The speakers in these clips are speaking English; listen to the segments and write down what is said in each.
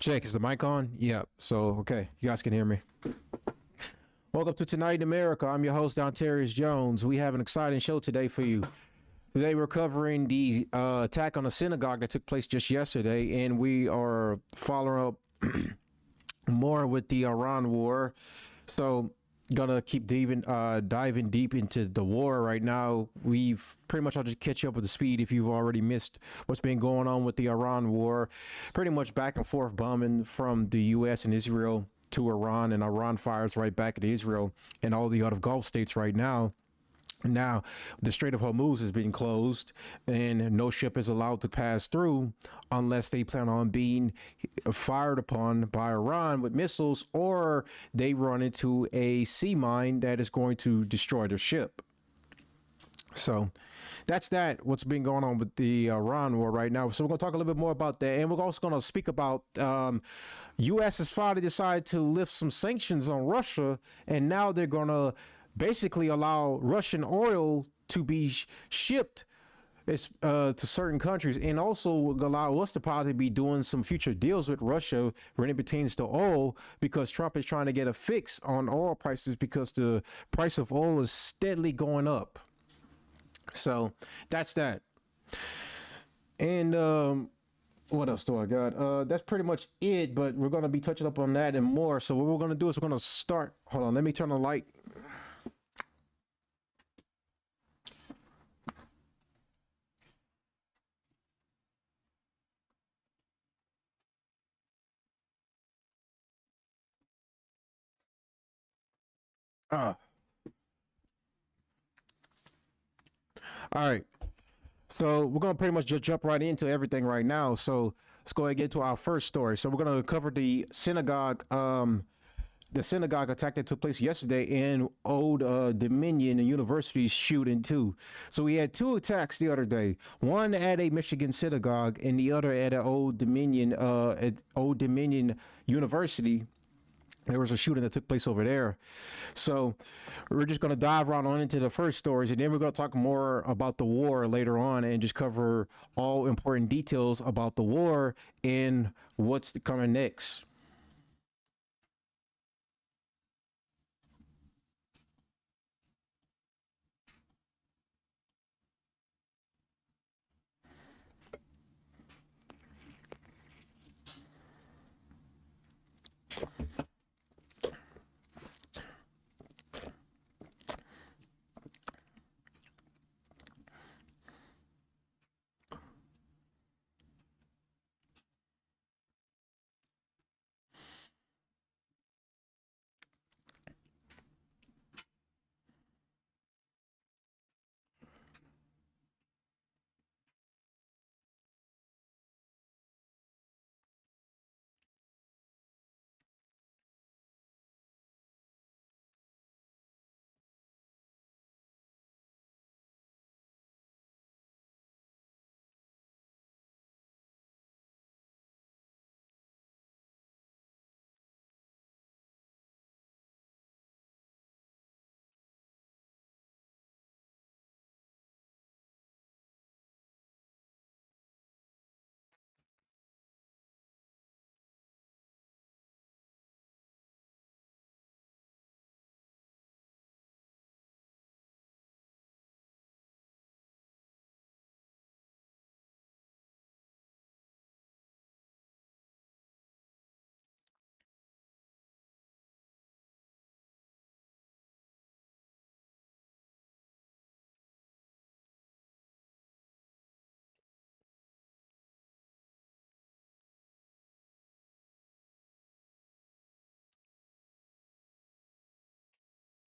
Check, is the mic on? Yeah. So, okay, you guys can hear me. Welcome to Tonight in America. I'm your host, Dontarius Jones. We have an exciting show today for you. Today, we're covering the attack on the synagogue that took place just yesterday, and we are following up more with the Iran war. So, gonna keep diving deep into the war right now. We've pretty much, I'll just catch you up with the speed if you've already missed what's been going on with the Iran war. Pretty much back and forth bombing from the U.S. and Israel to Iran, and Iran fires right back at Israel and all the other Gulf states right now. Now, the Strait of Hormuz is being closed, and no ship is allowed to pass through unless they plan on being fired upon by Iran with missiles, or they run into a sea mine that is going to destroy their ship. So that's what's been going on with the Iran war right now. So we're going to talk a little bit more about that, and we're also going to speak about U.S. has finally decided to lift some sanctions on Russia, and now they're going to basically allow Russian oil to be shipped to certain countries, and also allow us to probably be doing some future deals with Russia when it pertains to oil, because Trump is trying to get a fix on oil prices because the price of oil is steadily going up. So that's that. And what else do I got? That's pretty much it, but we're going to be touching up on that and more. So what we're going to do is we're going to start. Hold on, let me turn the light. Uh, all right. So we're going to pretty much just jump right into everything right now. So let's go ahead and get to our first story. So we're going to cover the synagogue attack that took place yesterday in Old Dominion University shooting too. So we had two attacks the other day. One at a Michigan synagogue, and the other at Old Dominion University. There was a shooting that took place over there. So we're just going to dive right on into the first stories, and then we're going to talk more about the war later on and just cover all important details about the war and what's coming next.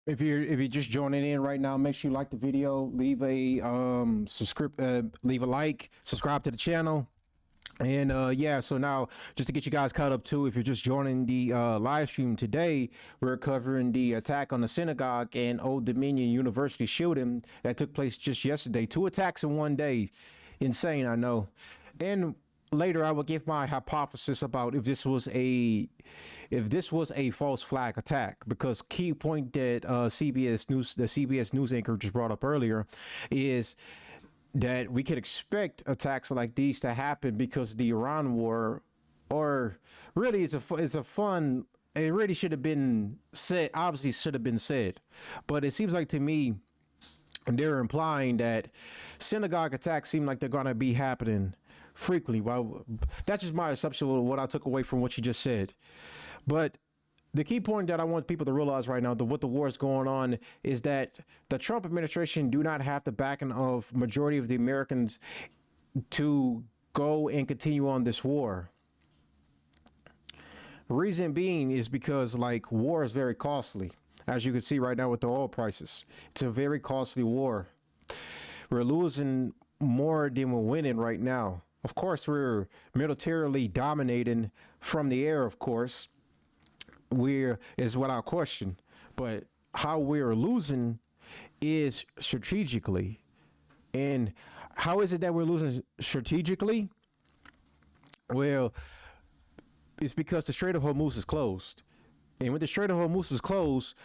If you're just joining in right now, make sure you like the video, leave a leave a like, subscribe to the channel. And yeah, so now just to get you guys caught up too, if you're just joining the live stream today, we're covering the attack on the synagogue and Old Dominion University shooting that took place just yesterday. Two attacks in one day. Insane, I know. And later I will give my hypothesis about if this was a false flag attack, because key point that the CBS News anchor just brought up earlier is that we could expect attacks like these to happen because the Iran war or really it's a fun. It really should have been said. Obviously, should have been said, but it seems like to me they're implying that synagogue attacks seem like they're going to be happening frequently. Well, that's just my assumption of what I took away from what you just said. But the key point that I want people to realize right now, what the war is going on, is that the Trump administration do not have the backing of majority of the Americans to go and continue on this war. Reason being is because like war is very costly. As you can see right now with the oil prices, it's a very costly war. We're losing more than we're winning right now. Of course, we're militarily dominating from the air, of course. We're is without question. But how we're losing is strategically. And how is it that we're losing strategically? Well, it's because the Strait of Hormuz is closed. And when the Strait of Hormuz is closed,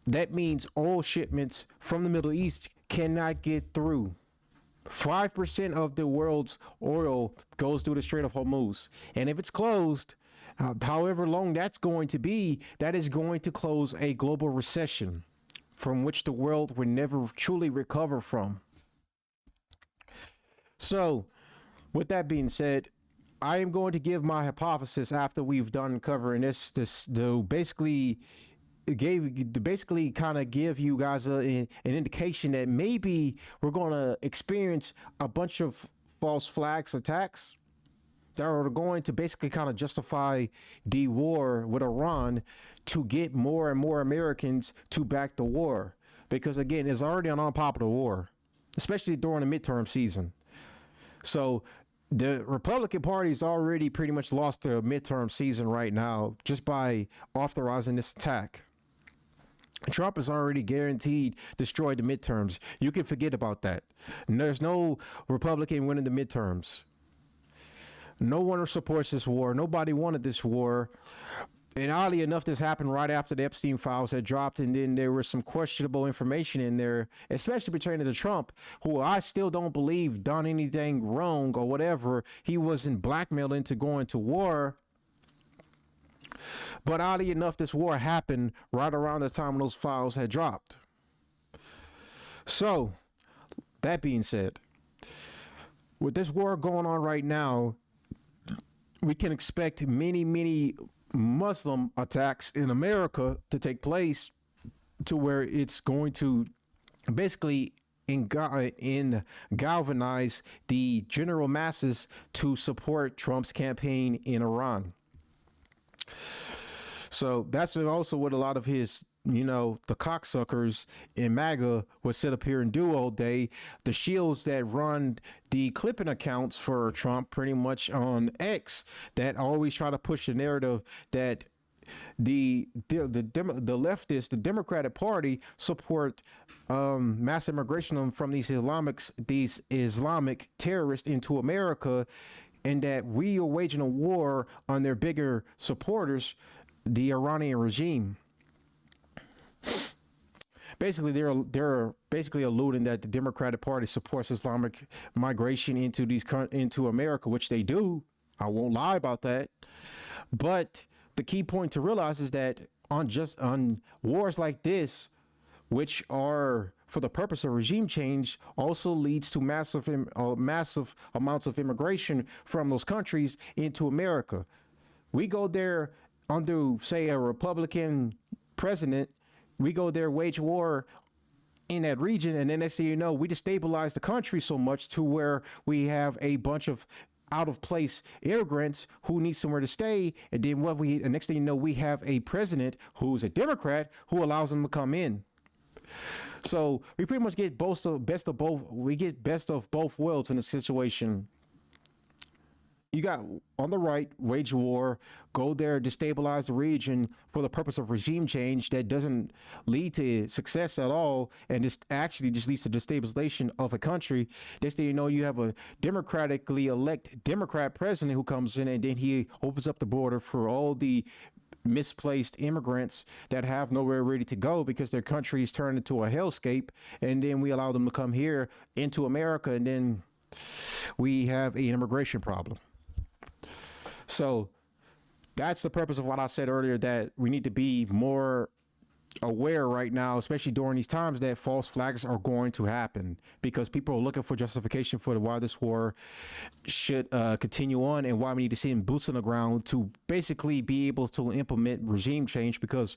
that means oil shipments from the Middle East cannot get through. 5% of the world's oil goes through the Strait of Hormuz. And if it's closed, however long that's going to be, that is going to close a global recession from which the world will never truly recover from. So, with that being said, I am going to give my hypothesis after we've done covering this to basically kind of give you guys an indication that maybe we're going to experience a bunch of false flags attacks that are going to basically kind of justify the war with Iran to get more and more Americans to back the war, because again, it's already an unpopular war, especially during the midterm season. So the Republican Party's already pretty much lost their midterm season right now just by authorizing this attack. Trump has already guaranteed destroyed the midterms. You can forget about that. There's no Republican winning the midterms. No one supports this war. Nobody wanted this war. And oddly enough, this happened right after the Epstein files had dropped, and then there was some questionable information in there, especially pertaining to Trump, who I still don't believe done anything wrong or whatever. He wasn't blackmailed into going to war. But oddly enough, this war happened right around the time those files had dropped. So, that being said, with this war going on right now, we can expect many Muslim attacks in America to take place, to where it's going to basically galvanize the general masses to support Trump's campaign in Iran. So that's also what a lot of his, the cocksuckers in MAGA would sit up here and do all day. The shields that run the clipping accounts for Trump pretty much on X that always try to push the narrative that the leftists, the Democratic Party, support mass immigration from these Islamic terrorists into America, and that we are waging a war on their bigger supporters, the Iranian regime. Basically, they're basically alluding that the Democratic Party supports Islamic migration into America, which they do. I won't lie about that. But the key point to realize is that on wars like this, which are for the purpose of regime change, also leads to massive amounts of immigration from those countries into America. We go there under, say, a Republican president. We go there, wage war in that region, and then next thing you know, we destabilize the country so much to where we have a bunch of out of place immigrants who need somewhere to stay. And then next thing you know, we have a president who's a Democrat who allows them to come in. So we pretty much get best of both worlds in a situation. You got on the right, wage war, go there, destabilize the region for the purpose of regime change that doesn't lead to success at all, and this actually just leads to destabilization of a country. Next thing you know, you have a democratically elected Democrat president who comes in, and then he opens up the border for all the misplaced immigrants that have nowhere ready to go because their country is turned into a hellscape, and then we allow them to come here into America, and then we have an immigration problem. So That's the purpose of what I said earlier, that we need to be more aware right now, especially during these times, that false flags are going to happen because people are looking for justification for why this war should continue on and why we need to see boots on the ground to basically be able to implement regime change, because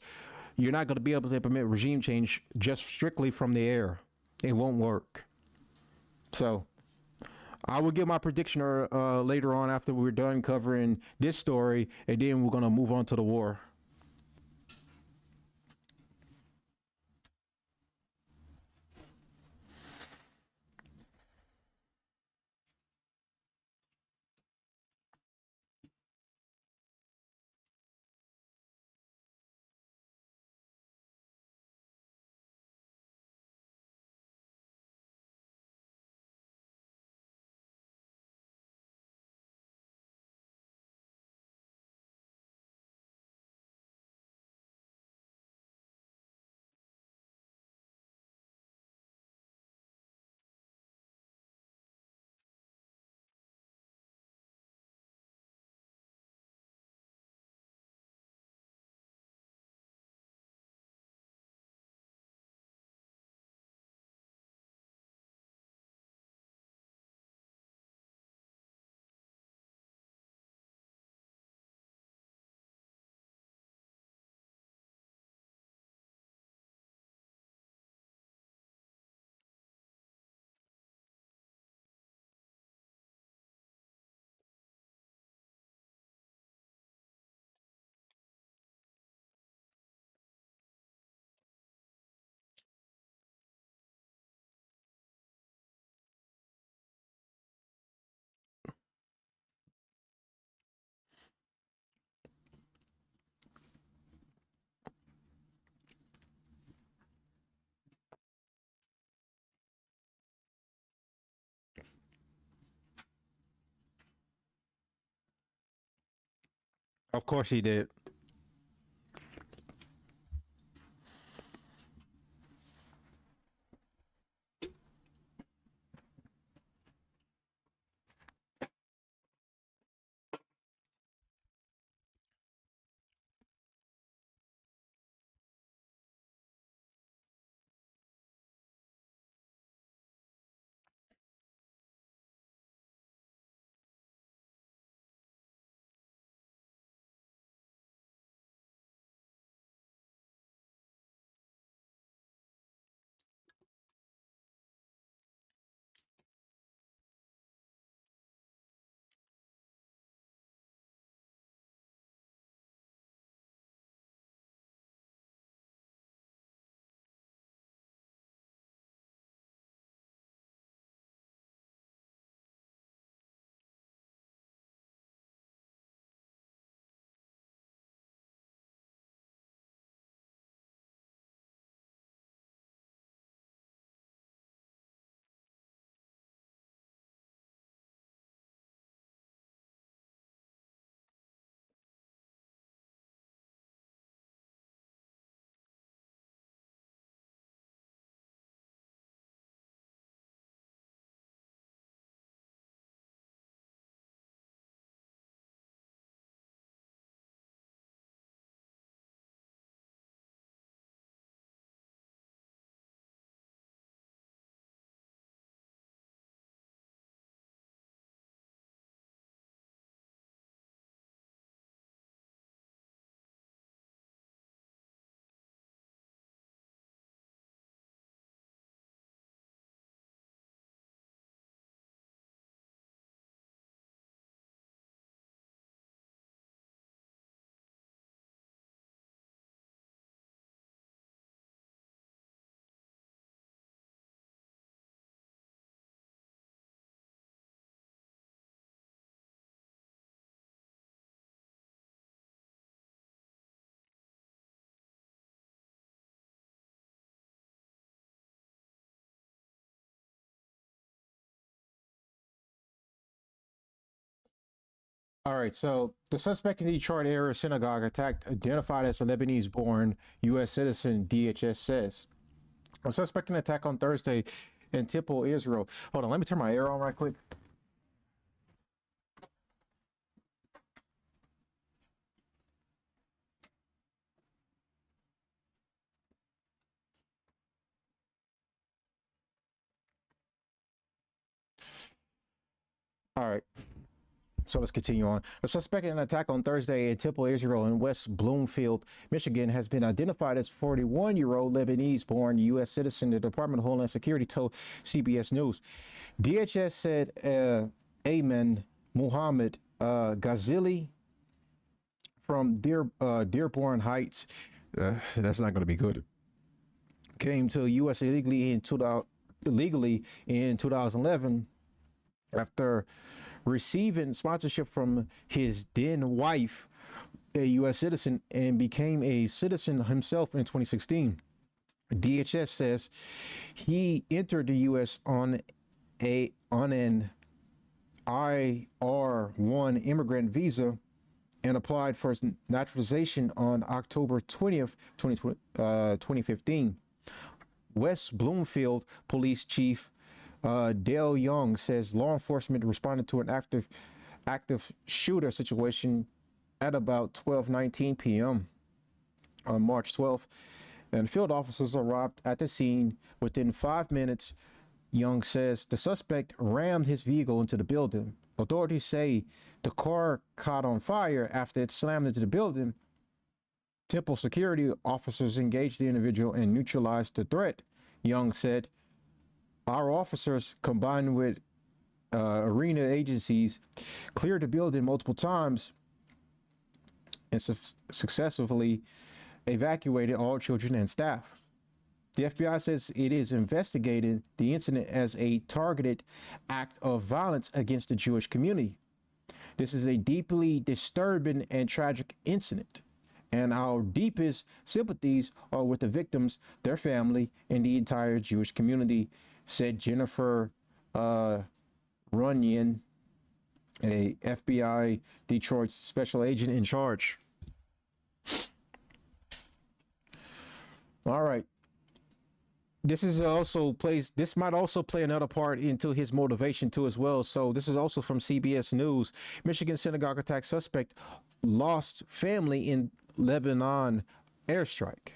you're not going to be able to implement regime change just strictly from the air. It won't work. So I will give my prediction later on after we're done covering this story, and then we're going to move on to the war. Of course he did. All right, so the suspect in the Detroit area synagogue attacked, identified as a Lebanese born U.S. citizen, DHS says. A suspect in attack on Thursday in Temple, Israel. Hold on, let me turn my air on right quick. All right. So let's continue on. A suspect in an attack on Thursday in Temple, Israel, in West Bloomfield, Michigan, has been identified as 41-year-old Lebanese-born U.S. citizen. The Department of Homeland Security told CBS News. DHS said Ayman Muhammad Ghazali from Dearborn Heights, that's not going to be good, came to the U.S. illegally in 2011 after receiving sponsorship from his then wife, a U.S. citizen, and became a citizen himself in 2016. DHS says he entered the U.S. on an IR1 immigrant visa and applied for naturalization on October 20th, 2015. West Bloomfield Police Chief Dale Young says law enforcement responded to an active shooter situation at about 12:19 p.m. on March 12th, and field officers arrived at the scene within 5 minutes. Young says the suspect rammed his vehicle into the building. Authorities say the car caught on fire after it slammed into the building. Temple security officers engaged the individual and neutralized the threat. Young said, our officers, combined with arena agencies, cleared the building multiple times and successfully evacuated all children and staff. The FBI says it is investigating the incident as a targeted act of violence against the Jewish community. This is a deeply disturbing and tragic incident, and our deepest sympathies are with the victims, their family, and the entire Jewish community, said Jennifer Runyon, a FBI Detroit special agent in charge. All right. This might also play another part into his motivation too as well. So this is also from CBS News. Michigan synagogue attack suspect lost family in Lebanon airstrike.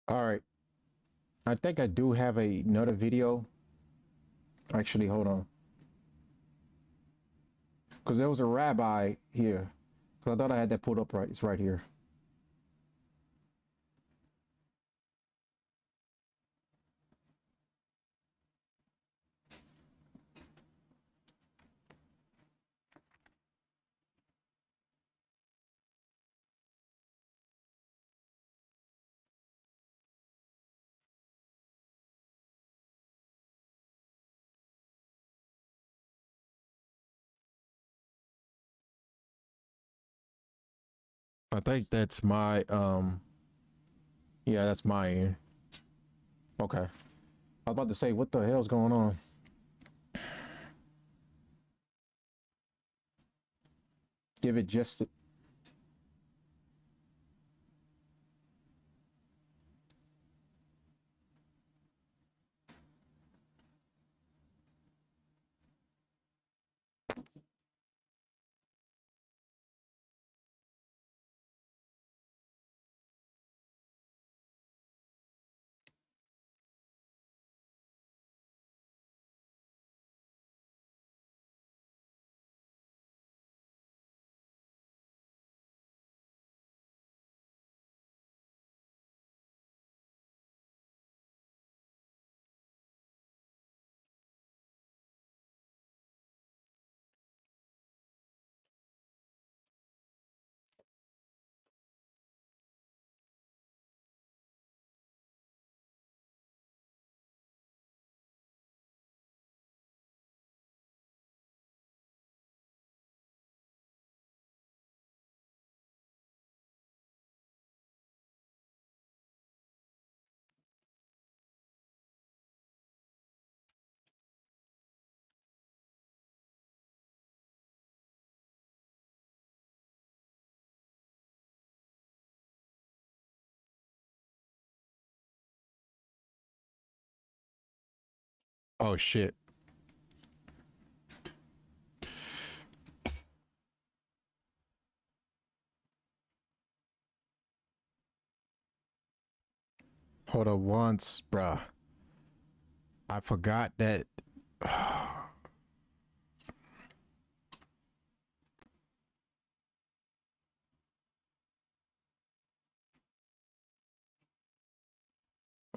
All right. I think I do have another video. Actually, hold on. Because there was a rabbi here. Because I thought I had that pulled up right. It's right here. I think that's my yeah, that's my end. Okay. I was about to say, what the hell's going on? Give it just oh shit. Hold up once, bruh. I forgot that.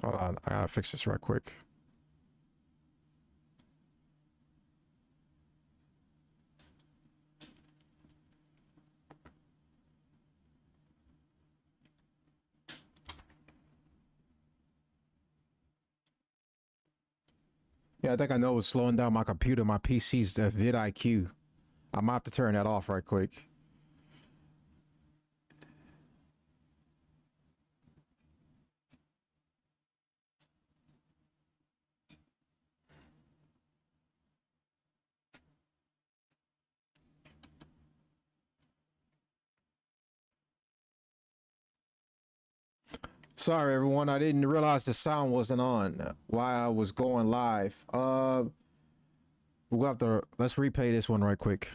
Hold on, I gotta fix this right quick. Yeah, I think I know it's slowing down my computer, my PC's the vidIQ. I might have to turn that off right quick. Sorry, everyone. I didn't realize the sound wasn't on while I was going live. We'll have to let's replay this one right quick,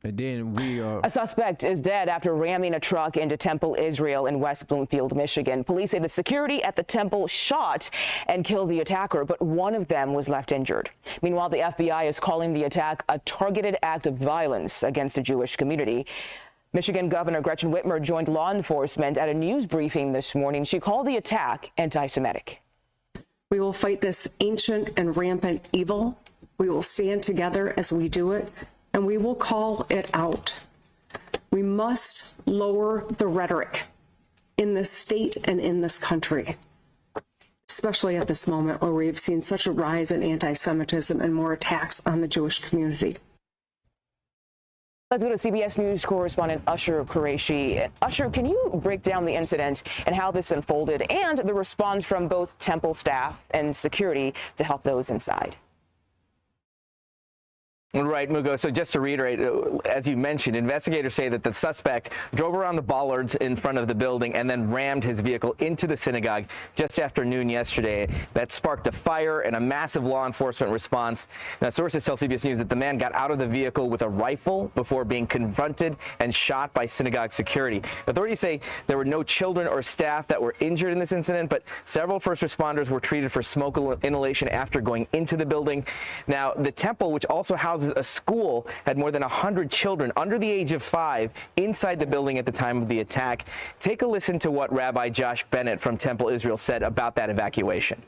and then we. A suspect is dead after ramming a truck into Temple Israel in West Bloomfield, Michigan. Police say the security at the temple shot and killed the attacker, but one of them was left injured. Meanwhile, the FBI is calling the attack a targeted act of violence against the Jewish community. Michigan Governor Gretchen Whitmer joined law enforcement at a news briefing this morning. She called the attack anti-Semitic. We will fight this ancient and rampant evil. We will stand together as we do it, and we will call it out. We must lower the rhetoric in this state and in this country, especially at this moment where we've seen such a rise in anti-Semitism and more attacks on the Jewish community. Let's go to CBS News correspondent Usher Qureshi. Usher, can you break down the incident and how this unfolded and the response from both temple staff and security to help those inside? Right, Mugo. So just to reiterate, as you mentioned, investigators say that the suspect drove around the bollards in front of the building and then rammed his vehicle into the synagogue just after noon yesterday. That sparked a fire and a massive law enforcement response. Now, sources tell CBS News that the man got out of the vehicle with a rifle before being confronted and shot by synagogue security. Authorities say there were no children or staff that were injured in this incident, but several first responders were treated for smoke inhalation after going into the building. Now, the temple, which also houses a school, had more than 100 children under the age of 5 inside the building at the time of the attack. Take a listen to what Rabbi Josh Bennett from Temple Israel said about that evacuation.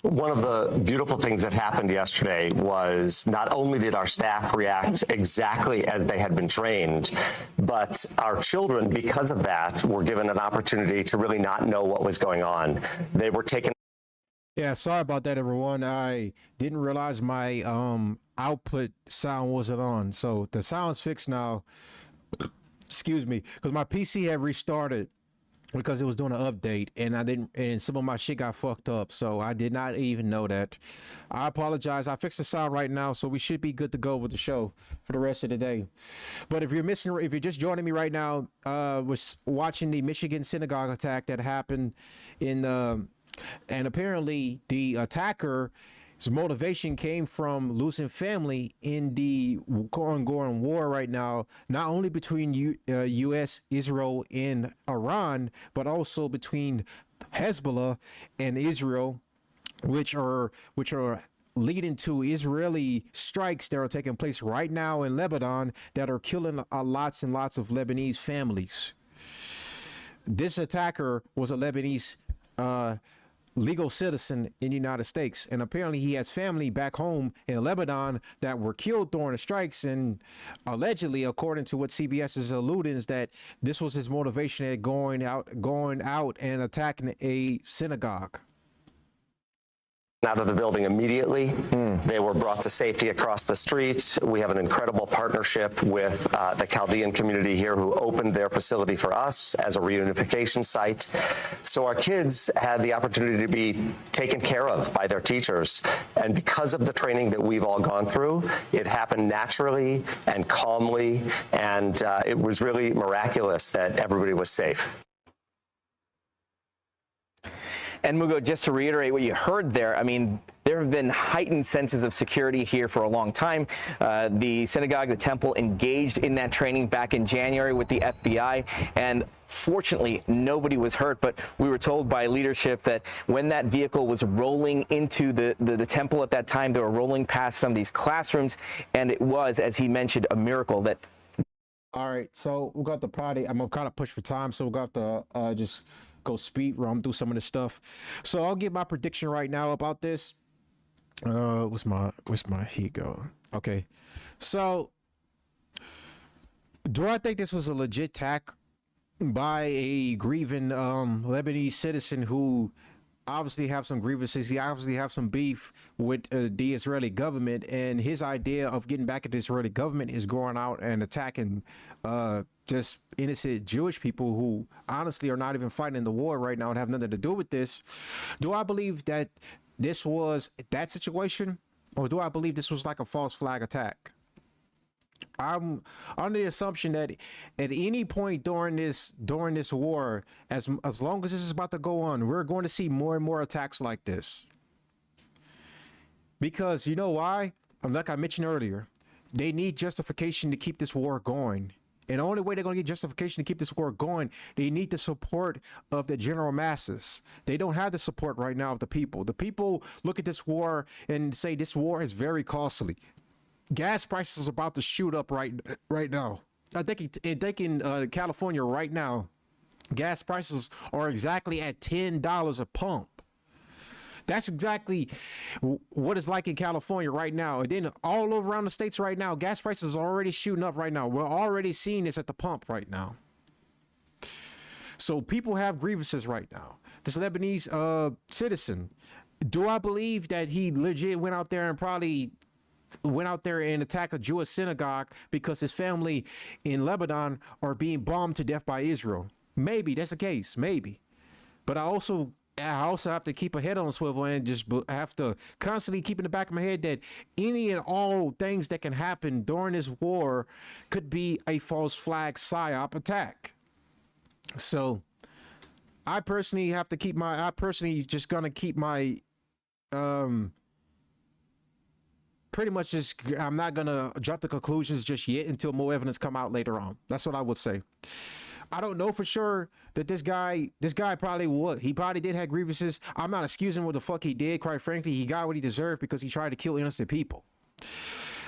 One of the beautiful things that happened yesterday was not only did our staff react exactly as they had been trained, but our children, because of that, were given an opportunity to really not know what was going on. They were taken. Yeah, sorry about that, everyone. I didn't realize my output sound wasn't on, so the sound's fixed now. Excuse me, because my PC had restarted because it was doing an update, and some of my shit got fucked up, so I did not even know that. I apologize. I fixed the sound right now, so we should be good to go with the show for the rest of the day. But if you're just joining me right now, was watching the Michigan synagogue attack that happened in and apparently the attacker's motivation came from losing family in the ongoing war right now, not only between U.S., Israel, and Iran, but also between Hezbollah and Israel, which are leading to Israeli strikes that are taking place right now in Lebanon that are killing lots and lots of Lebanese families. This attacker was a Lebanese legal citizen in the United States, and apparently he has family back home in Lebanon that were killed during the strikes, and allegedly, according to what CBS is alluding, is that this was his motivation at going out and attacking a synagogue. Out of the building immediately. They were brought to safety across the street. We have an incredible partnership with the Chaldean community here, who opened their facility for us as a reunification site. So our kids had the opportunity to be taken care of by their teachers. And because of the training that we've all gone through, it happened naturally and calmly. And it was really miraculous that everybody was safe. And Mugo, just to reiterate what you heard there, I mean, there have been heightened senses of security here for a long time. The synagogue, the temple, engaged in that training back in January with the FBI, and fortunately, nobody was hurt. But we were told by leadership that when that vehicle was rolling into the temple at that time, they were rolling past some of these classrooms, and it was, as he mentioned, a miracle that. All right, so we got the party. I'm gonna kind of push for time, so we got to just go speed run through some of the stuff. So I'll give my prediction right now about this. Where's my heat go? Okay, so do I think this was a legit attack by a grieving Lebanese citizen who obviously have some grievances? He obviously have some beef with the Israeli government, and his idea of getting back at the Israeli government is going out and attacking just innocent Jewish people who honestly are not even fighting in the war right now and have nothing to do with this. Do I believe that this was that situation, or do I believe this was like a false flag attack? I'm under the assumption that at any point during this war, as long as this is about to go on, we're going to see more and more attacks like this. Because you know why? Like I mentioned earlier, they need justification to keep this war going. And the only way they're going to get justification to keep this war going, they need the support of the general masses. They don't have the support right now of the people. The people look at this war and say this war is very costly. Gas prices are about to shoot up right now. I think in California right now, gas prices are exactly at $10 a pump. That's exactly what it's like in California right now. And then all over around the states right now, gas prices are already shooting up right now. We're already seeing this at the pump right now. So people have grievances right now. This Lebanese citizen, do I believe that he legit went out there and attacked a Jewish synagogue because his family in Lebanon are being bombed to death by Israel? Maybe that's the case, maybe. But I also I also have to keep a head on swivel and just have to constantly keep in the back of my head that any and all things that can happen during this war could be a false flag psyop attack. So I personally have to keep my, I personally just gonna keep my, pretty much just, I'm not gonna jump to conclusions just yet until more evidence come out later on. That's what I would say. I don't know for sure that this guy probably would. He probably did have grievances. I'm not excusing what the fuck he did. Quite frankly, he got what he deserved because he tried to kill innocent people.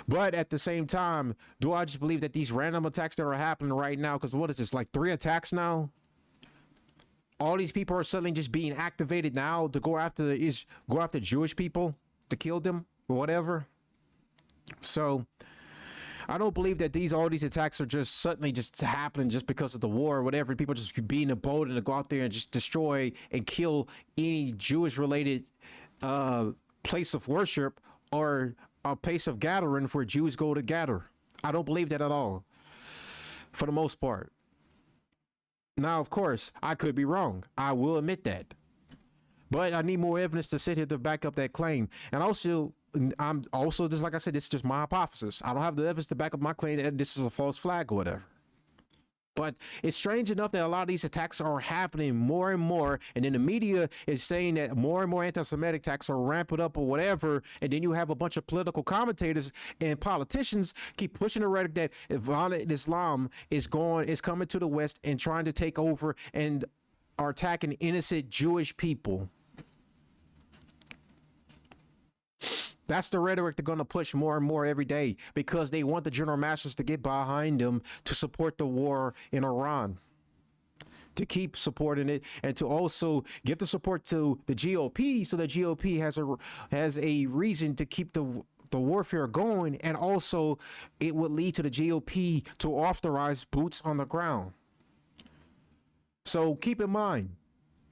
But at the same time, do I just believe that these random attacks that are happening right now, because what is this, like 3 attacks now? All these people are suddenly just being activated now to go after Jewish people to kill them or whatever. So I don't believe that all these attacks are just suddenly just happening just because of the war or whatever. People just being emboldened to go out there and just destroy and kill any Jewish related place of worship or a place of gathering where Jews go to gather. I don't believe that at all, for the most part. Now, of course, I could be wrong. I will admit that. But I need more evidence to sit here to back up that claim. And also, I'm also, just like I said, this is just my hypothesis. I don't have the evidence to back up my claim that this is a false flag or whatever. But it's strange enough that a lot of these attacks are happening more and more, and then the media is saying that more and more anti-Semitic attacks are ramping up or whatever, and then you have a bunch of political commentators and politicians keep pushing the rhetoric that violent Islam is coming to the West and trying to take over and are attacking innocent Jewish people. That's the rhetoric they're going to push more and more every day because they want the general masters to get behind them to support the war in Iran, to keep supporting it, and to also give the support to the GOP so the GOP has a reason to keep the warfare going, and also it would lead to the GOP to authorize boots on the ground. So keep in mind,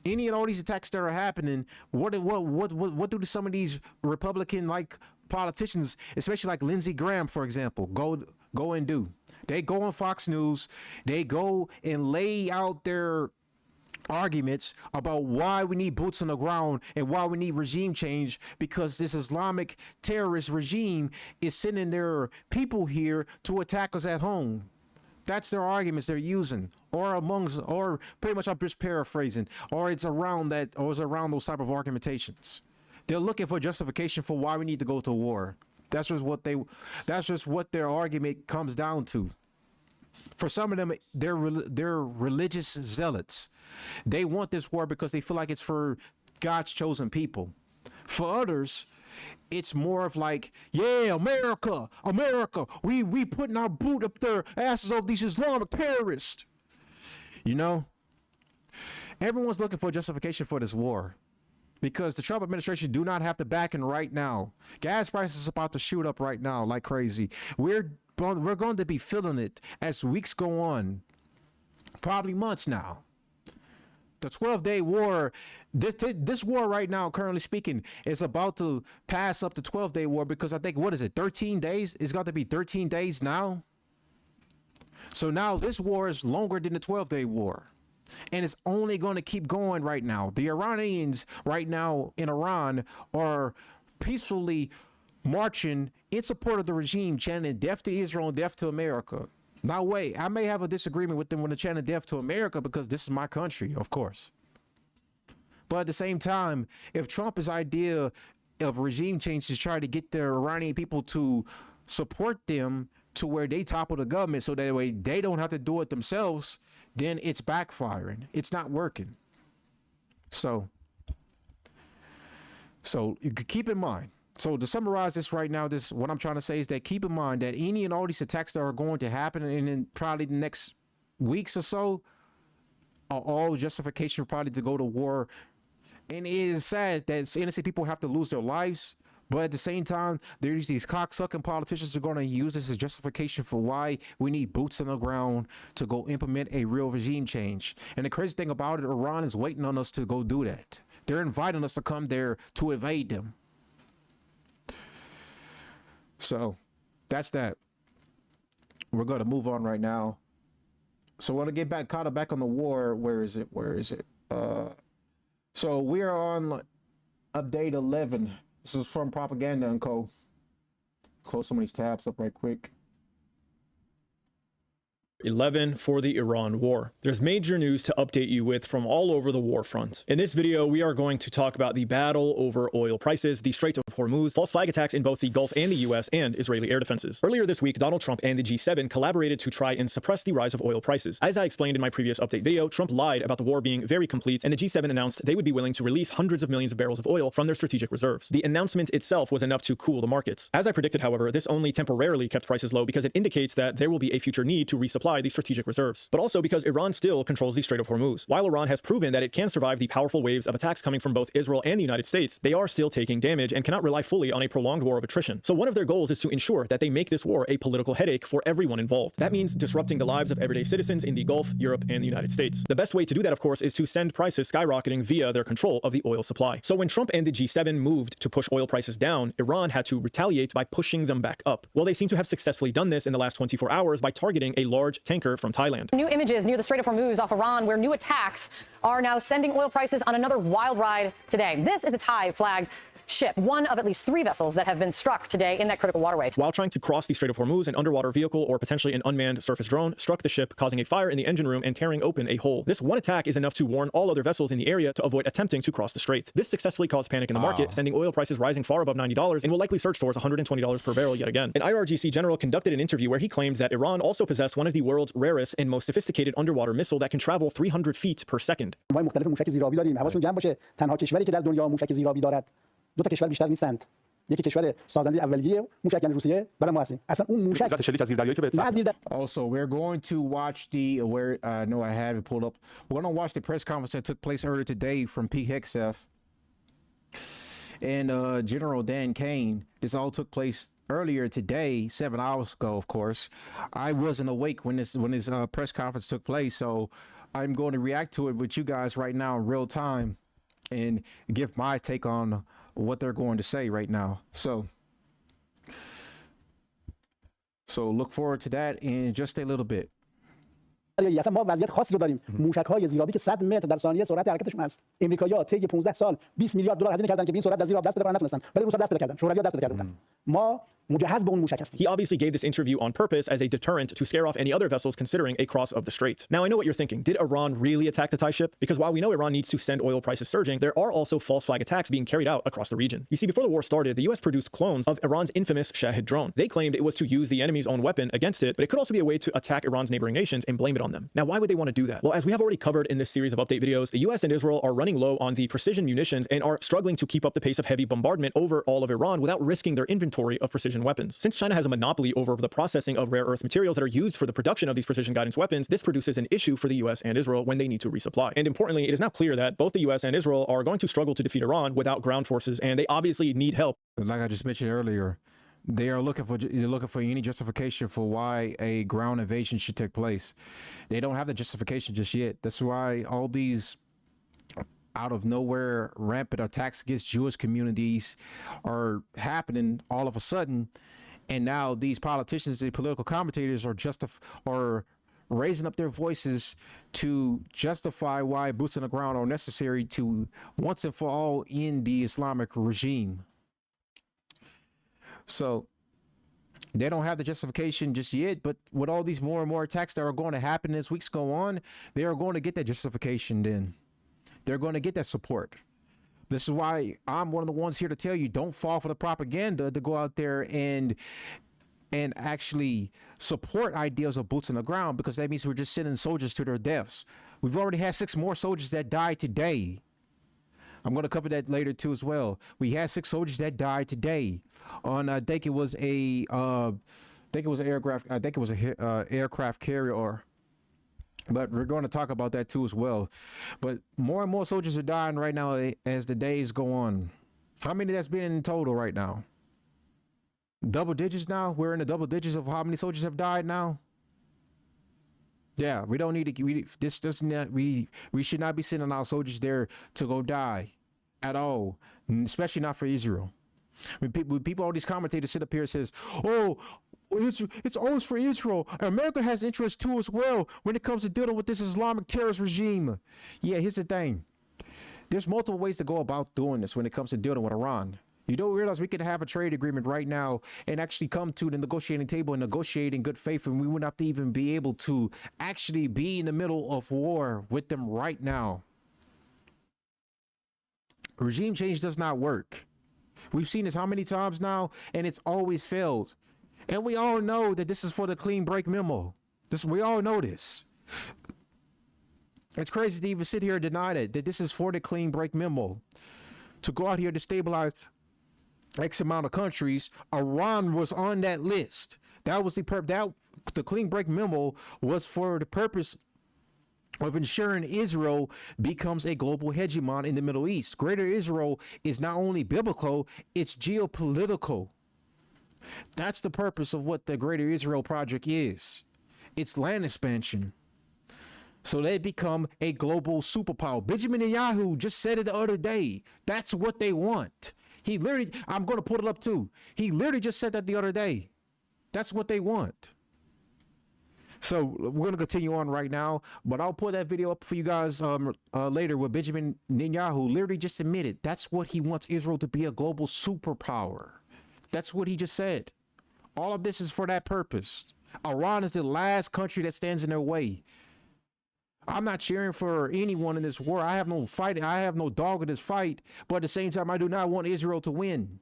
any and all these attacks that are happening, what do some of these Republican like politicians, especially like Lindsey Graham, for example, go and do? They go on Fox News, they go and lay out their arguments about why we need boots on the ground and why we need regime change, because this Islamic terrorist regime is sending their people here to attack us at home. That's their arguments they're using, or pretty much I'm just paraphrasing, or it's around those type of argumentations. They're looking for justification for why we need to go to war. That's just what their argument comes down to. For some of them, they're religious zealots. They want this war because they feel like it's for God's chosen people. For others, it's more of like, yeah, America, we putting our boot up their asses of these Islamic terrorists. You know, everyone's looking for justification for this war because the Trump administration do not have the backing right now. Gas prices are about to shoot up right now like crazy. We're going to be feeling it as weeks go on, probably months now. The 12-day war, this war right now, currently speaking, is about to pass up the 12-day war because I think, 13 days? It's got to be 13 days now. So now this war is longer than the 12-day war. And it's only going to keep going right now. The Iranians right now in Iran are peacefully marching in support of the regime, chanting death to Israel and death to America. Now, wait, I may have a disagreement with them when they're chanting death to America because this is my country, of course. But at the same time, if Trump's idea of regime change is trying to get the Iranian people to support them to where they topple the government so that way they don't have to do it themselves, then it's backfiring. It's not working. So you could keep in mind. So to summarize this right now, what I'm trying to say is that keep in mind that any and all these attacks that are going to happen in probably the next weeks or so are all justification probably to go to war. And it is sad that innocent people have to lose their lives. But at the same time, there's these cocksucking politicians who are going to use this as justification for why we need boots on the ground to go implement a real regime change. And the crazy thing about it, Iran is waiting on us to go do that. They're inviting us to come there to invade them. So that's that. We're going to move on right now. So I want to get caught up back on the war. Where is it? So we are on update 11. This is from Propaganda and Co. Close some of these tabs up right quick. 11 for the Iran war. There's major news to update you with from all over the war front. In this video, we are going to talk about the battle over oil prices, the Strait of Hormuz, false flag attacks in both the Gulf and the US, and Israeli air defenses. Earlier this week, Donald Trump and the G7 collaborated to try and suppress the rise of oil prices. As I explained in my previous update video, Trump lied about the war being very complete, and the G7 announced they would be willing to release hundreds of millions of barrels of oil from their strategic reserves. The announcement itself was enough to cool the markets. As I predicted, however, this only temporarily kept prices low because it indicates that there will be a future need to resupply the strategic reserves, but also because Iran still controls the Strait of Hormuz. While Iran has proven that it can survive the powerful waves of attacks coming from both Israel and the United States, they are still taking damage and cannot rely fully on a prolonged war of attrition. So one of their goals is to ensure that they make this war a political headache for everyone involved. That means disrupting the lives of everyday citizens in the Gulf, Europe, and the United States. The best way to do that, of course, is to send prices skyrocketing via their control of the oil supply. So when Trump and the G7 moved to push oil prices down, Iran had to retaliate by pushing them back up. Well, they seem to have successfully done this in the last 24 hours by targeting a large tanker from Thailand. New images near the Strait of Hormuz off Iran, where new attacks are now sending oil prices on another wild ride today. This is a Thai flagged ship, one of at least 3 vessels that have been struck today in that critical waterway. While trying to cross the Strait of Hormuz, an underwater vehicle or potentially an unmanned surface drone struck the ship, causing a fire in the engine room and tearing open a hole. This one attack is enough to warn all other vessels in the area to avoid attempting to cross the strait. This successfully caused panic in the market, sending oil prices rising far above $90 and will likely surge towards $120 per barrel yet again. An IRGC general conducted an interview where he claimed that Iran also possessed one of the world's rarest and most sophisticated underwater missile that can travel 300 feet per second. دو تا کشور بیشتر نیستند. یکی کشور سازنده اولیه موشک یعنی روسیه بعد ما هستیم. اصلا اون موشک Also, we're going to watch the no, I have it pulled up. We're going to watch the press conference that took place earlier today from PHEXF and General Dan Kane. This all took place earlier today, 7 hours ago, of course. I wasn't awake when this press conference took place, so I'm going to react to it with you guys right now in real time and give my take on what they're going to say right now. So look forward to that in just a little bit. اصلا ما وضعیت خاصی رو داریم. موشک‌های زیرآبی که 100 متر در ثانیه سرعت حرکتشون هست. امریکایی‌ها طی 15 سال 20 میلیارد دلار هزینه کردن که به این سرعت از زیر آب دست پیدا نتونستن. ولی اون سرعت دست پیدا کردن. شوروی‌ها دست پیدا کردن. ما مجهز به اون موشک هستیم. He obviously gave this interview on purpose as a deterrent to scare off any other vessels considering a cross of the strait. Now, I know what you're thinking. Did Iran really attack the Thai ship? Because while we know Iran needs to send oil prices surging, there are also false flag attacks being carried out across the region. You see, before the war started, the US produced clones of Iran's infamous Shahid drone. They claimed it was to use the enemy's own weapon against it, but it could also be a way to attack Iran's neighboring nations and blame it on them. Now, why would they want to do that? Well, as we have already covered in this series of update videos, the US and Israel are running low on the precision munitions and are struggling to keep up the pace of heavy bombardment over all of Iran without risking their inventory of precision weapons. Since China has a monopoly over the processing of rare earth materials that are used for the production of these precision guidance weapons, this produces an issue for the US and Israel when they need to resupply. And importantly, it is now clear that both the US and Israel are going to struggle to defeat Iran without ground forces, and they obviously need help. Like I just mentioned earlier, they're looking for any justification for why a ground invasion should take place. They don't have the justification just yet. That's why all these out of nowhere rampant attacks against Jewish communities are happening all of a sudden. And now these politicians and political commentators are raising up their voices to justify why boots on the ground are necessary to once and for all end the Islamic regime. So they don't have the justification just yet, but with all these more and more attacks that are going to happen as weeks go on, they are going to get that justification then. They're going to get that support. This is why I'm one of the ones here to tell you, don't fall for the propaganda to go out there and actually support ideas of boots on the ground, because that means we're just sending soldiers to their deaths. We've already had 6 more soldiers that died today. I'm going to cover that later too as well. We had 6 soldiers that died today on I think it was an aircraft carrier. But we're going to talk about that too as well. But more and more soldiers are dying right now as the days go on. How many that's been in total right now? Double digits now? We're in the double digits of how many soldiers have died now? Yeah, we don't need to. We should not be sending our soldiers there to go die at all, especially not for Israel. When people, all these commentators sit up here and says, "Oh, it's always for Israel. America has interest too as well when it comes to dealing with this Islamic terrorist regime." Yeah, here's the thing. There's multiple ways to go about doing this when it comes to dealing with Iran. You don't realize we could have a trade agreement right now and actually come to the negotiating table and negotiate in good faith, and we wouldn't have to even be able to actually be in the middle of war with them right now. Regime change does not work. We've seen this how many times now, and it's always failed. And we all know that this is for the clean break memo. We all know this. It's crazy to even sit here and deny that this is for the clean break memo. To go out here to stabilize X amount of countries. Iran was on that list. That was the the clean break memo was for the purpose of ensuring Israel becomes a global hegemon in the Middle East. Greater Israel is not only biblical, it's geopolitical. That's the purpose of what the Greater Israel Project is. It's land expansion. So they become a global superpower. Benjamin Netanyahu just said it the other day. That's what they want. He literally, I'm going to put it up too. He literally just said that the other day. That's what they want. So we're going to continue on right now, but I'll put that video up for you guys later where Benjamin Netanyahu literally just admitted that's what he wants Israel to be, a global superpower. That's what he just said. All of this is for that purpose. Iran is the last country that stands in their way. I'm not cheering for anyone in this war. I have no fight. I have no dog in this fight. But at the same time, I do not want Israel to win.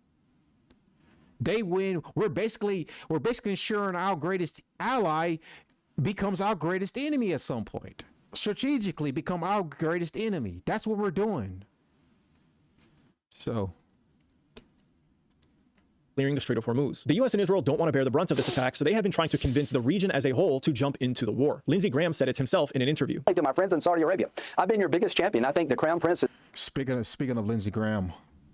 They win. We're basically ensuring our greatest ally becomes our greatest enemy at some point. Strategically become our greatest enemy. That's what we're doing. So. Clearing the Strait of Hormuz. The U.S. and Israel don't want to bear the brunt of this attack, so they have been trying to convince the region as a whole to jump into the war. Lindsey Graham said it himself in an interview. To my friends in Saudi Arabia, I've been your biggest champion. I think the Crown Prince Speaking of Lindsey Graham.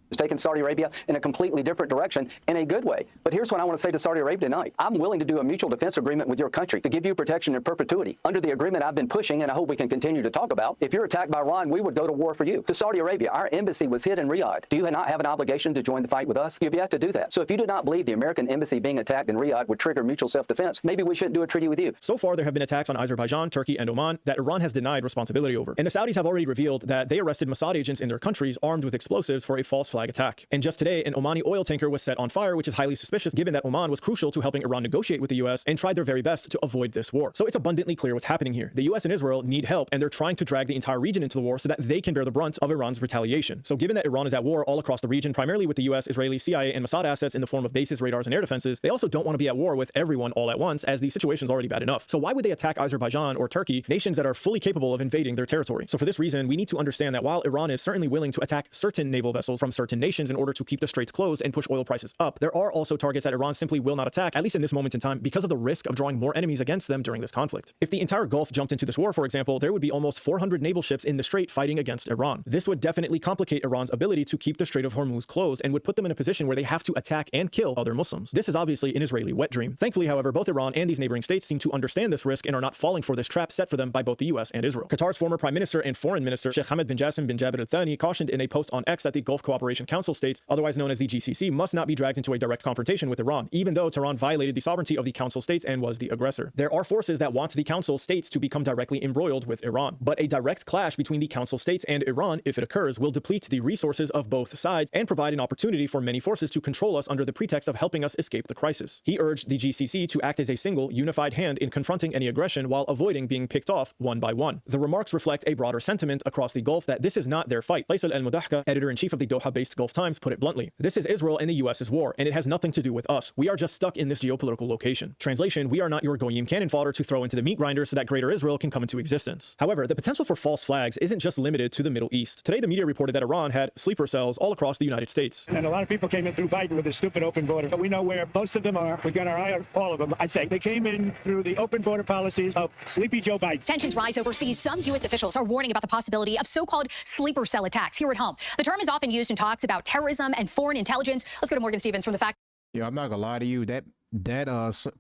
has taken Saudi Arabia in a completely different direction in a good way. But here's what I want to say to Saudi Arabia tonight. I'm willing to do a mutual defense agreement with your country to give you protection in perpetuity. Under the agreement I've been pushing, and I hope we can continue to talk about, if you're attacked by Iran, we would go to war for you. To Saudi Arabia, our embassy was hit in Riyadh. Do you not have an obligation to join the fight with us? You've yet to do that. So if you do not believe the American embassy being attacked in Riyadh would trigger mutual self-defense, maybe we shouldn't do a treaty with you. So far, there have been attacks on Azerbaijan, Turkey, and Oman that Iran has denied responsibility over. And the Saudis have already revealed that they arrested Mossad agents in their countries armed with explosives for a false flag attack. And just today, an Omani oil tanker was set on fire, which is highly suspicious given that Oman was crucial to helping Iran negotiate with the U.S. and tried their very best to avoid this war. So it's abundantly clear what's happening here. The U.S. and Israel need help, and they're trying to drag the entire region into the war so that they can bear the brunt of Iran's retaliation. So given that Iran is at war all across the region, primarily with the U.S., Israeli, CIA, and Mossad assets in the form of bases, radars, and air defenses, they also don't want to be at war with everyone all at once, as the situation's already bad enough. So why would they attack Azerbaijan or Turkey, nations that are fully capable of invading their territory? So for this reason, we need to understand that while Iran is certainly willing to attack certain naval vessels from certain nations in order to keep the straits closed and push oil prices up, there are also targets that Iran simply will not attack, at least in this moment in time, because of the risk of drawing more enemies against them during this conflict. If the entire Gulf jumped into this war, for example, there would be almost 400 naval ships in the strait fighting against Iran. This would definitely complicate Iran's ability to keep the Strait of Hormuz closed and would put them in a position where they have to attack and kill other Muslims. This is obviously an Israeli wet dream. Thankfully, however, both Iran and these neighboring states seem to understand this risk and are not falling for this trap set for them by both the US and Israel. Qatar's former Prime Minister and Foreign Minister, Sheikh Hamad bin Jassim bin Jaber Al Thani, cautioned in a post on X that the Gulf Cooperation Council states, otherwise known as the GCC, must not be dragged into a direct confrontation with Iran, even though Tehran violated the sovereignty of the Council states and was the aggressor. There are forces that want the Council states to become directly embroiled with Iran, but a direct clash between the Council states and Iran, if it occurs, will deplete the resources of both sides and provide an opportunity for many forces to control us under the pretext of helping us escape the crisis. He urged the GCC to act as a single, unified hand in confronting any aggression while avoiding being picked off one by one. The remarks reflect a broader sentiment across the Gulf that this is not their fight. Faisal al-Mudahka, editor-in-chief of the Doha-based Gulf Times, put it bluntly. This is Israel and the US's war, and it has nothing to do with us. We are just stuck in this geopolitical location. Translation, we are not your goyim cannon fodder to throw into the meat grinder so that Greater Israel can come into existence. However, the potential for false flags isn't just limited to the Middle East. Today, the media reported that Iran had sleeper cells all across the United States. And a lot of people came in through Biden with a stupid open border. But we know where most of them are. We've got our eye on all of them, I think. They came in through the open border policies of sleepy Joe Biden. Tensions rise overseas. Some U.S. officials are warning about the possibility of so-called sleeper cell attacks here at home. The term is often used in talks about terrorism and foreign intelligence. Let's go to Morgan Stevens from the fact. Yeah, I'm not gonna lie to you. That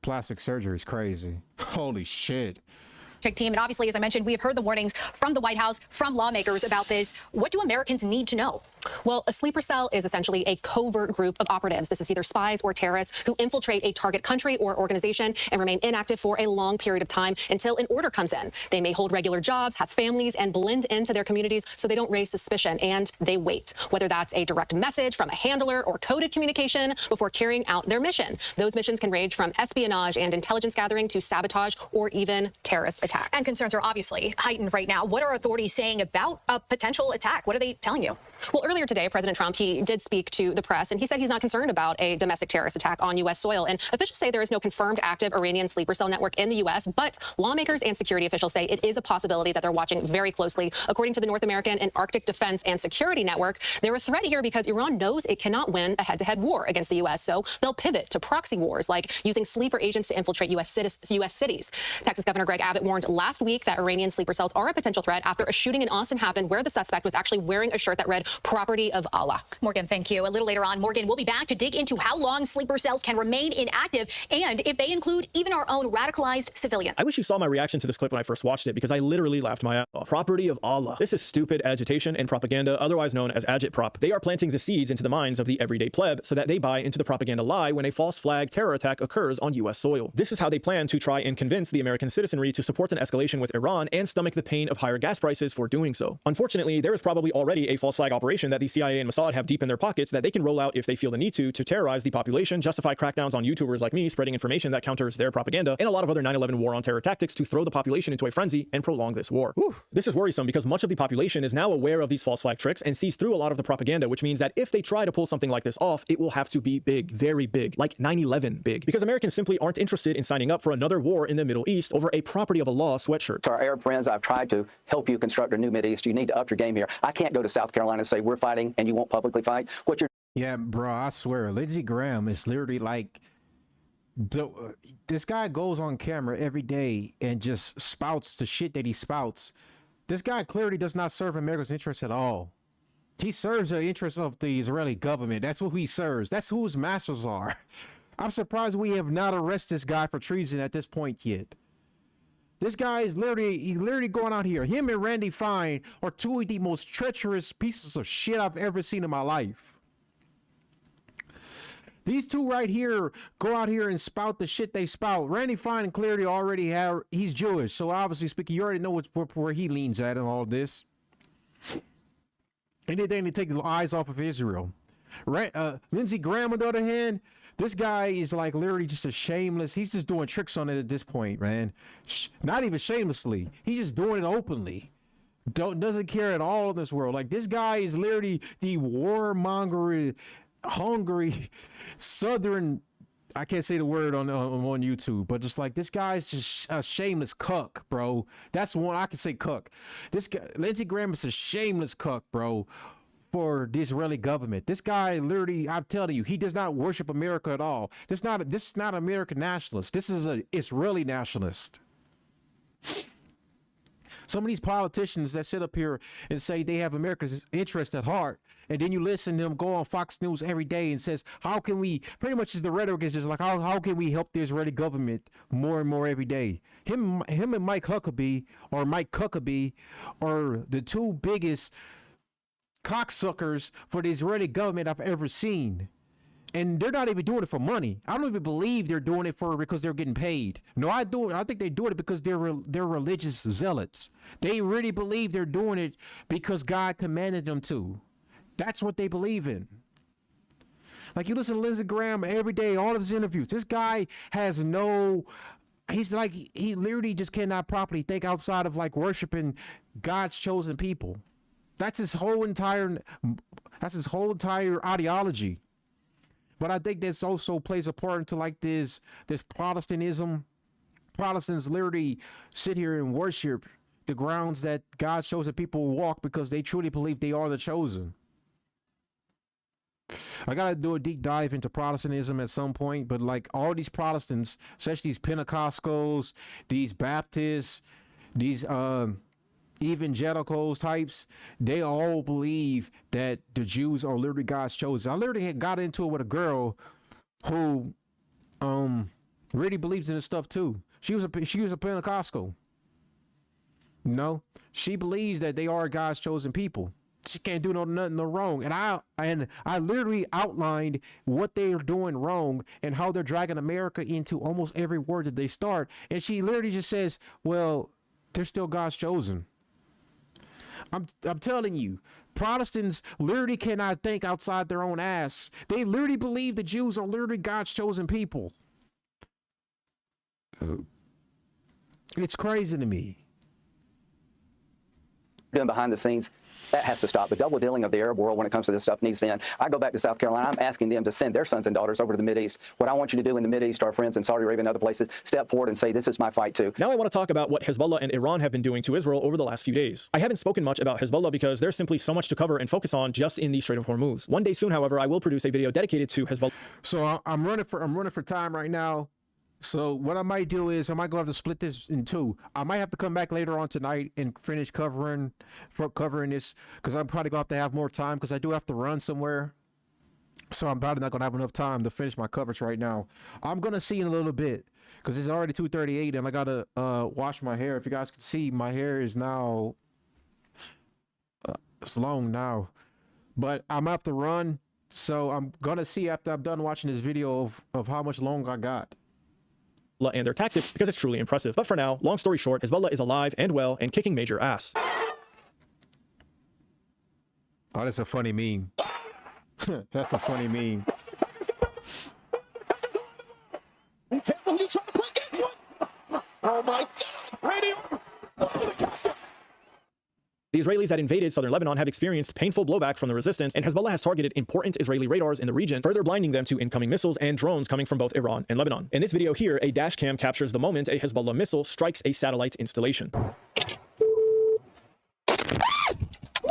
plastic surgery is crazy. Holy shit. team. And obviously, as I mentioned, we have heard the warnings from the White House, from lawmakers about this. What do Americans need to know? Well, a sleeper cell is essentially a covert group of operatives. This is either spies or terrorists who infiltrate a target country or organization and remain inactive for a long period of time until an order comes in. They may hold regular jobs, have families, and blend into their communities so they don't raise suspicion, and they wait, whether that's a direct message from a handler or coded communication before carrying out their mission. Those missions can range from espionage and intelligence gathering to sabotage or even terrorist attacks. And concerns are obviously heightened right now. What are authorities saying about a potential attack? What are they telling you? Well, earlier today, President Trump, he did speak to the press, and he said he's not concerned about a domestic terrorist attack on U.S. soil. And officials say there is no confirmed active Iranian sleeper cell network in the U.S., but lawmakers and security officials say it is a possibility that they're watching very closely. According to the North American and Arctic Defense and Security Network, they're a threat here because Iran knows it cannot win a head-to-head war against the U.S., so they'll pivot to proxy wars, like using sleeper agents to infiltrate U.S. cities. Texas Governor Greg Abbott warned last week that Iranian sleeper cells are a potential threat after a shooting in Austin happened where the suspect was actually wearing a shirt that read "Property of Allah." Morgan, thank you. A little later on, Morgan will be back to dig into how long sleeper cells can remain inactive and if they include even our own radicalized civilians. I wish you saw my reaction to this clip when I first watched it, because I literally laughed my ass off. Property of Allah. This is stupid agitation and propaganda, otherwise known as agitprop. They are planting the seeds into the minds of the everyday pleb so that they buy into the propaganda lie when a false flag terror attack occurs on U.S. soil. This is how they plan to try and convince the American citizenry to support an escalation with Iran and stomach the pain of higher gas prices for doing so. Unfortunately, there is probably already a false flag operation that the CIA and Mossad have deep in their pockets that they can roll out if they feel the need to terrorize the population, justify crackdowns on YouTubers like me spreading information that counters their propaganda, and a lot of other 9/11 war on terror tactics to throw the population into a frenzy and prolong this war. Whew. This is worrisome because much of the population is now aware of these false flag tricks and sees through a lot of the propaganda, which means that if they try to pull something like this off, it will have to be big, very big, like 9/11 big, because Americans simply aren't interested in signing up for another war in the Middle East over a property of a law sweatshirt. To our Arab friends, I've tried to help you construct a new Mideast. You need to up your game here. I can't go to South Carolina and say we're fighting and you won't publicly fight. What you're Yeah, bro, I swear, Lindsey Graham is literally like, this guy goes on camera every day and just spouts the shit that he spouts. This guy clearly does not serve America's interests at all. He serves the interests of the Israeli government. That's what he serves. That's who his masters are. I'm surprised we have not arrested this guy for treason at this point yet. This guy is literally going out here. Him and Randy Fine are two of the most treacherous pieces of shit I've ever seen in my life. These two right here go out here and spout the shit they spout. Randy Fine clearly already he's Jewish, so obviously speaking, you already know where he leans at in all this. Anything to take the eyes off of Israel. Lindsey Graham, on the other hand, this guy is like literally just a shameless. He's just doing tricks on it at this point, man. Not even shamelessly. He's just doing it openly. Doesn't care at all in this world. Like, this guy is literally the warmonger, hungry Southern. I can't say the word on YouTube, but just like, this guy's just a shameless cuck, bro. That's one I can say, cuck. This guy, Lindsey Graham, is a shameless cuck, bro, for the Israeli government. This guy literally, I'm telling you, he does not worship America at all. This is not American nationalist. This is a Israeli nationalist. Some of these politicians that sit up here and say they have America's interest at heart, and then you listen to them go on Fox News every day and says, how can we, pretty much the rhetoric is just like, how can we help the Israeli government more and more every day? Him and Mike Huckabee are the two biggest cocksuckers for the Israeli government I've ever seen. And they're not even doing it for money. I don't even believe they're doing it because they're getting paid. No, I think they're doing it because they're religious zealots. They really believe they're doing it because God commanded them to. That's what they believe in. Like, you listen to Lindsey Graham every day, all of his interviews. This guy has he's like, he literally just cannot properly think outside of like worshiping God's chosen people. That's his whole entire ideology. But I think this also plays a part into like this Protestantism. Protestants literally sit here and worship the grounds that God's chosen people walk because they truly believe they are the chosen. I gotta do a deep dive into Protestantism at some point, but like all these Protestants, especially these Pentecostals, these Baptists, these evangelicals types, they all believe that the Jews are literally God's chosen. I literally had got into it with a girl who really believes in this stuff too. She was a Pentecostal. No, she believes that they are God's chosen people. She can't do nothing wrong. And I literally outlined what they are doing wrong and how they're dragging America into almost every word that they start. And she literally just says, well, they're still God's chosen. I'm telling you, Protestants literally cannot think outside their own ass. They literally believe the Jews are literally God's chosen people. It's crazy to me. Doing behind the scenes, that has to stop. The double dealing of the Arab world when it comes to this stuff needs to end. I go back to South Carolina. I'm asking them to send their sons and daughters over to the Mideast. What I want you to do in the Mideast, our friends in Saudi Arabia and other places, step forward and say, this is my fight too. Now I want to talk about what Hezbollah and Iran have been doing to Israel over the last few days. I haven't spoken much about Hezbollah because there's simply so much to cover and focus on just in the Strait of Hormuz. One day soon, however, I will produce a video dedicated to Hezbollah. So I'm running for time right now. So what I might do is I might go have to split this in two. I might have to come back later on tonight and finish covering this, because I'm probably going to have more time because I do have to run somewhere. So I'm probably not going to have enough time to finish my coverage right now. I'm going to see in a little bit because it's already 2:38 and I got to wash my hair. If you guys can see, my hair is now it's long now. But I'm going to have to run. So I'm going to see after I'm done watching this video of how much longer I got and their tactics, because it's truly impressive. But for now, long story short, Hezbollah is alive and well and kicking major ass. Oh, that's a funny meme. That's a funny meme. Be careful, you try to play games with. Oh my God! Radio. The Israelis that invaded southern Lebanon have experienced painful blowback from the resistance, and Hezbollah has targeted important Israeli radars in the region, further blinding them to incoming missiles and drones coming from both Iran and Lebanon. In this video here, a dash cam captures the moment a Hezbollah missile strikes a satellite installation.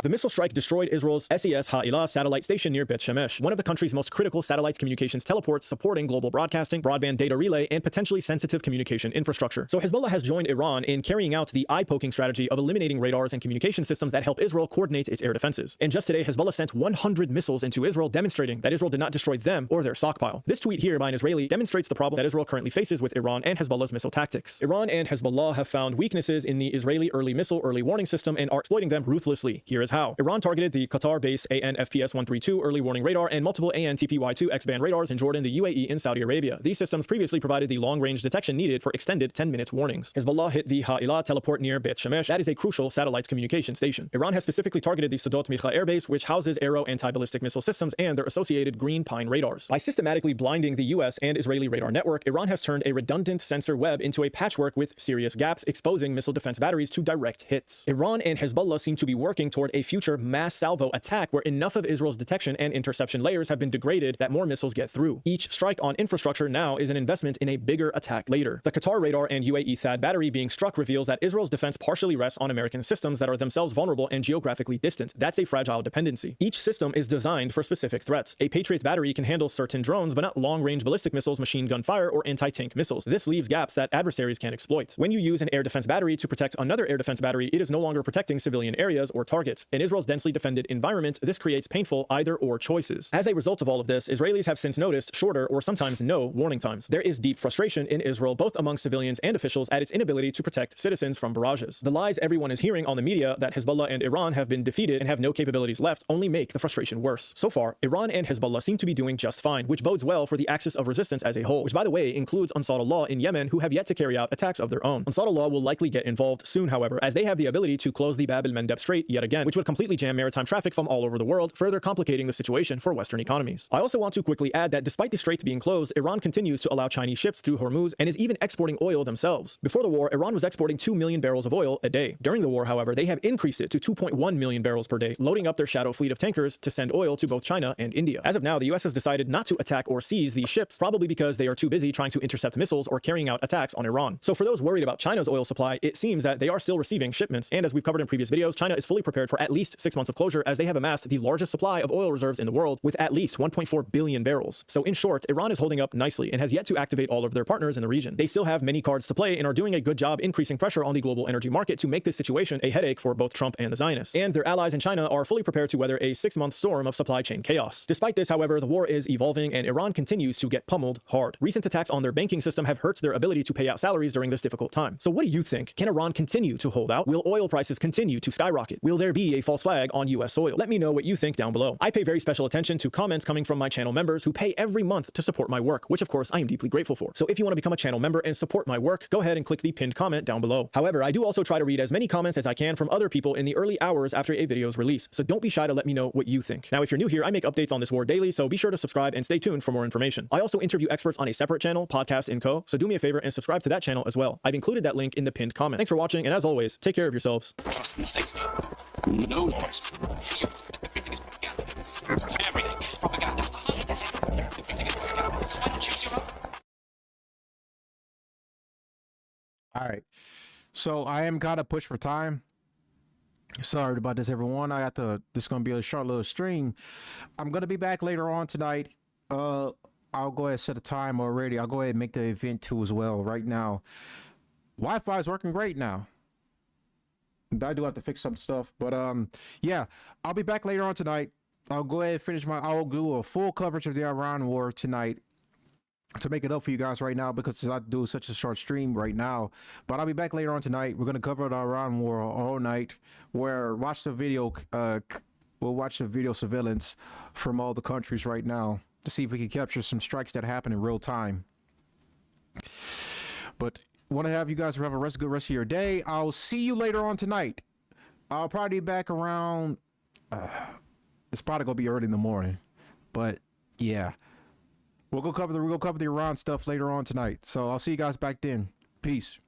The missile strike destroyed Israel's SES Ha'ila satellite station near Beth Shemesh, one of the country's most critical satellite communications teleports supporting global broadcasting, broadband data relay, and potentially sensitive communication infrastructure. So Hezbollah has joined Iran in carrying out the eye-poking strategy of eliminating radars and communication systems that help Israel coordinate its air defenses. And just today, Hezbollah sent 100 missiles into Israel, demonstrating that Israel did not destroy them or their stockpile. This tweet here by an Israeli demonstrates the problem that Israel currently faces with Iran and Hezbollah's missile tactics. Iran and Hezbollah have found weaknesses in the Israeli early missile early warning system and are exploiting them ruthlessly. Here is how. Iran targeted the Qatar-based AN-FPS-132 early warning radar and multiple AN-TPY-2 X-band radars in Jordan, the UAE, and Saudi Arabia. These systems previously provided the long-range detection needed for extended 10-minute warnings. Hezbollah hit the Ha'ila teleport near Beth Shemesh. That is a crucial satellite communication station. Iran has specifically targeted the Sodot Micha airbase, which houses aero anti-ballistic missile systems and their associated Green Pine radars. By systematically blinding the US and Israeli radar network, Iran has turned a redundant sensor web into a patchwork with serious gaps, exposing missile defense batteries to direct hits. Iran and Hezbollah seem to be working toward a future mass salvo attack where enough of Israel's detection and interception layers have been degraded that more missiles get through. Each strike on infrastructure now is an investment in a bigger attack later. The Qatar radar and UAE THAAD battery being struck reveals that Israel's defense partially rests on American systems that are themselves vulnerable and geographically distant. That's a fragile dependency. Each system is designed for specific threats. A Patriot's battery can handle certain drones, but not long-range ballistic missiles, machine gun fire, or anti-tank missiles. This leaves gaps that adversaries can exploit. When you use an air defense battery to protect another air defense battery, it is no longer protecting civilian areas or targets. In Israel's densely defended environment, this creates painful either-or choices. As a result of all of this, Israelis have since noticed shorter or sometimes no warning times. There is deep frustration in Israel, both among civilians and officials, at its inability to protect citizens from barrages. The lies everyone is hearing on the media that Hezbollah and Iran have been defeated and have no capabilities left only make the frustration worse. So far, Iran and Hezbollah seem to be doing just fine, which bodes well for the axis of resistance as a whole, which by the way includes Ansarullah in Yemen, who have yet to carry out attacks of their own. Ansarullah will likely get involved soon, however, as they have the ability to close the Bab el-Mandeb Strait yet again, which would completely jam maritime traffic from all over the world, further complicating the situation for Western economies. I also want to quickly add that despite the straits being closed, Iran continues to allow Chinese ships through Hormuz and is even exporting oil themselves. Before the war, Iran was exporting 2 million barrels of oil a day. During the war, however, they have increased it to 2.1 million barrels per day, loading up their shadow fleet of tankers to send oil to both China and India. As of now, the US has decided not to attack or seize these ships, probably because they are too busy trying to intercept missiles or carrying out attacks on Iran. So for those worried about China's oil supply, it seems that they are still receiving shipments, and as we've covered in previous videos, China is fully prepared for at at least 6 months of closure, as they have amassed the largest supply of oil reserves in the world with at least 1.4 billion barrels. So in short, Iran is holding up nicely and has yet to activate all of their partners in the region. They still have many cards to play and are doing a good job increasing pressure on the global energy market to make this situation a headache for both Trump and the Zionists. And their allies in China are fully prepared to weather a 6-month storm of supply chain chaos. Despite this, however, the war is evolving and Iran continues to get pummeled hard. Recent attacks on their banking system have hurt their ability to pay out salaries during this difficult time. So what do you think? Can Iran continue to hold out? Will oil prices continue to skyrocket? Will there be a false flag on US soil? Let me know what you think down below. I pay very special attention to comments coming from my channel members who pay every month to support my work, which of course I am deeply grateful for. So if you want to become a channel member and support my work, go ahead and click the pinned comment down below. However, I do also try to read as many comments as I can from other people in the early hours after a video's release, so don't be shy to let me know what you think. Now, if you're new here, I make updates on this war daily, so be sure to subscribe and stay tuned for more information. I also interview experts on a separate channel, Podcast & Co, so do me a favor and subscribe to that channel as well. I've included that link in the pinned comment. Thanks for watching, and as always, take care of yourselves. Trust me, say so. No loss. Fear. Everything is propaganda. Everything is propaganda. 100%. Everything is propaganda. So why not choose your own? All right. So I am kind of pushed for time. Sorry about this, everyone. This is going to be a short little stream. I'm going to be back later on tonight. I'll go ahead and set a time already. I'll go ahead and make the event too as well. Right now, Wi-Fi is working great now. I do have to fix some stuff, but yeah, I'll be back later on tonight. I'll go ahead and finish I'll do a full coverage of the Iran war tonight to make it up for you guys right now, because I do such a short stream right now. But I'll be back later on tonight. We're going to cover the Iran war all night, where watch the video, we'll watch the video surveillance from all the countries right now to see if we can capture some strikes that happen in real time. But want to have you guys have a good rest of your day. I'll see you later on tonight. I'll probably be back around, it's probably going to be early in the morning, but yeah. We'll go cover the Iran stuff later on tonight. So I'll see you guys back then. Peace.